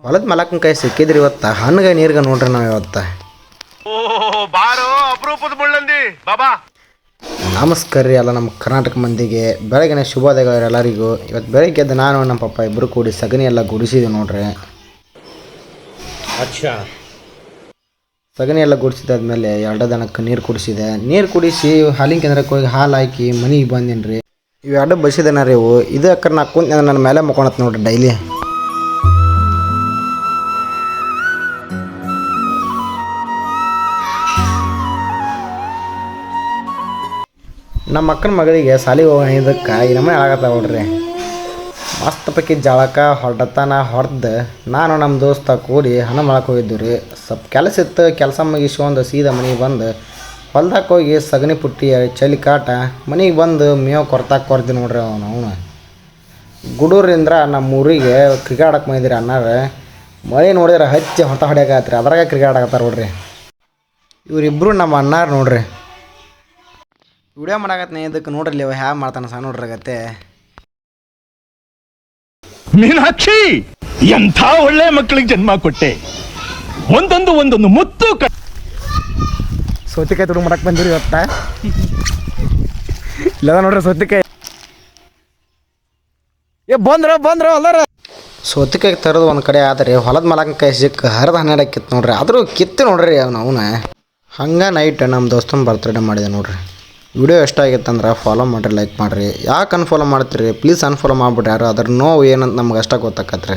ಹೊಲದ ಮಲಕ್ಕನ ಕೈ ಸಿಕ್ಕಿದ್ರಿ ಇವತ್ತು ಹಣ್ಣುಗಾಯಿ ನೀರ್ಗೆ ನೋಡ್ರಿ ನಾವು ಇವತ್ತು. ಬಾರೋ ಅಪರೂಪದ ಮುಳ್ಳಂದಿ ಬಾಬಾ. ನಮಸ್ಕಾರ ರೀ ಎಲ್ಲ ನಮ್ಮ ಕರ್ನಾಟಕ ಮಂದಿಗೆ ಬೆಳಗಿನ ಶುಭೋದಯಗಳು ಎಲ್ಲರಿಗೂ. ಇವತ್ತು ಬೆಳಗ್ಗೆ ಎದ್ದು ನಾನು ನಮ್ಮ ಪಪ್ಪ ಇಬ್ಬರು ಕೂಡಿ ಸಗಣಿ ಎಲ್ಲ ಗುಡಿಸಿದ್ವಿ ನೋಡ್ರಿ. ಸಗಣಿ ಎಲ್ಲ ಗುಡಿಸಿದಾದ್ಮೇಲೆ ಎರಡು ದನಕ್ಕೆ ನೀರು ಕುಡಿಸಿದೆ. ನೀರು ಕುಡಿಸಿ ಹಾಲಿನ ಕೇಂದ್ರಕ್ಕೆ ಹೋಗಿ ಹಾಲು ಹಾಕಿ ಮನೆಗೆ ಬಂದೀನಿ ರೀ. ಇವು ಎರಡು ಬಸಿದನ ರೀ ಇವು. ಇದು ಅಕ್ಕರ್ ನಾ ಕುಂತ ನನ್ನ ಮೇಲೆ ಮಕ್ಕೊಳತ್ ನೋಡ್ರಿ ಡೈಲಿ. ನಮ್ಮ ಅಕ್ಕನ ಮಗಳಿಗೆ ಸಾಲಿಗೆ ಹೋಗೋದಕ್ಕೆ ಈ ನಮ್ಮನೆ ಆಗತ್ತಾವ ನೋಡ್ರಿ. ಮಸ್ತ್ ಪೈಕಿ ಜಳಕ ಹೊಡೆತನ ಹೊಡೆದು ನಾನು ನಮ್ಮ ದೋಸ್ತ ಕೂಡಿ ಹಣ ಮಾಡಕ್ಕೆ ಹೋಗಿದ್ದೀವಿ ರೀ. ಸ್ವಲ್ಪ ಕೆಲಸ ಇತ್ತು, ಕೆಲಸ ಮುಗಿಸ್ಕೊಂಡು ಸೀದಾ ಮನೆಗೆ ಬಂದು ಹೊಲ್ದಾಕ ಹೋಗಿ ಸಗಣಿ ಪುಟ್ಟಿ ಚಳಿ ಕಾಟ ಮನೆಗೆ ಬಂದು ಮೇವು ಕೊರ್ತೀವಿ ನೋಡ್ರಿ. ಅವನು ಗುಡೂರಿಂದ ನಮ್ಮ ಊರಿಗೆ ಕ್ರಿಕೆಟ್ ಆಡಕ್ಕೆ ಬಂದಿದ್ರಿ ಅನ್ನಾರ. ಮಳೆ ನೋಡಿದ್ರೆ ಹಚ್ಚಿ ಹೊತ್ತ ಹೊಡ್ಯಾಕತ್ರಿ, ಅದ್ರಾಗ ಕ್ರಿಕೆಟ್ ಆಗತ್ತಾರ ನೋಡ್ರಿ. ಇವರಿಬ್ಬರು ನಮ್ಮ ಅಣ್ಣಾರು ನೋಡ್ರಿ. ವಿಡಿಯೋ ಮಾಡಾಕತ್ನ ಇದಕ್ಕೆ ನೋಡ್ರಿ ಅವ ಹ್ಯಾ ಮಾಡ್ತಾನೆ ಸಹ ನೋಡ್ರಾಗತ್ತೆ. ಮೀನಾಕ್ಷಿ, ಎಂಥ ಒಳ್ಳೆ ಮಕ್ಕಳಿಗೆ ಜನ್ಮ ಕೊಟ್ಟೆ. ಒಂದೊಂದು ಮುತ್ತು ಸೌತಿಕಾಯಿ ತುಡುಗ್ ಮಾಡಕ್ಕೆ ಬಂದಿರಿ ಇವತ್ತ. ಇಲ್ಲ ನೋಡ್ರಿ ಸೌತಿಕಾಯಿ ಬಂದ್ರ ಅಲ್ಲಾರ. ಸೌತಿಕಾಯಿ ತರೋದು ಒಂದು ಕಡೆ ಆದರೆ ಹೊಲದ ಮಲಕಾಯಿ ಸಿಕ್ಕ ಹರಿದು 12 ಕಿತ್ತು ನೋಡ್ರಿ. ಆದರೂ ಕಿತ್ತು ನೋಡ್ರಿ ಅವನ ಹಂಗೆ ನೈಟ್ ನಮ್ಮ ದೋಸ್ತನ ಬರ್ತ್ಡೇ ಮಾಡಿದೆ ನೋಡ್ರಿ. ವಿಡಿಯೋ ಇಷ್ಟ ಆಗಿತ್ತಂದ್ರೆ ಫಾಲೋ ಮಾಡಿರಿ, ಲೈಕ್ ಮಾಡಿರಿ. ಯಾಕೆ ಅನ್ಫಾಲೋ ಮಾಡ್ತೀರಿ ಪ್ಲೀಸ್ ಅನ್ಫಾಲೋ ಮಾಡಿಬಿಟ್ರಿ. ಯಾರು ಅದ್ರ ನೋವು ಏನಂತ ನಮ್ಗೆ ಅಷ್ಟ ಗೊತ್ತಾಕತ್ರಿ.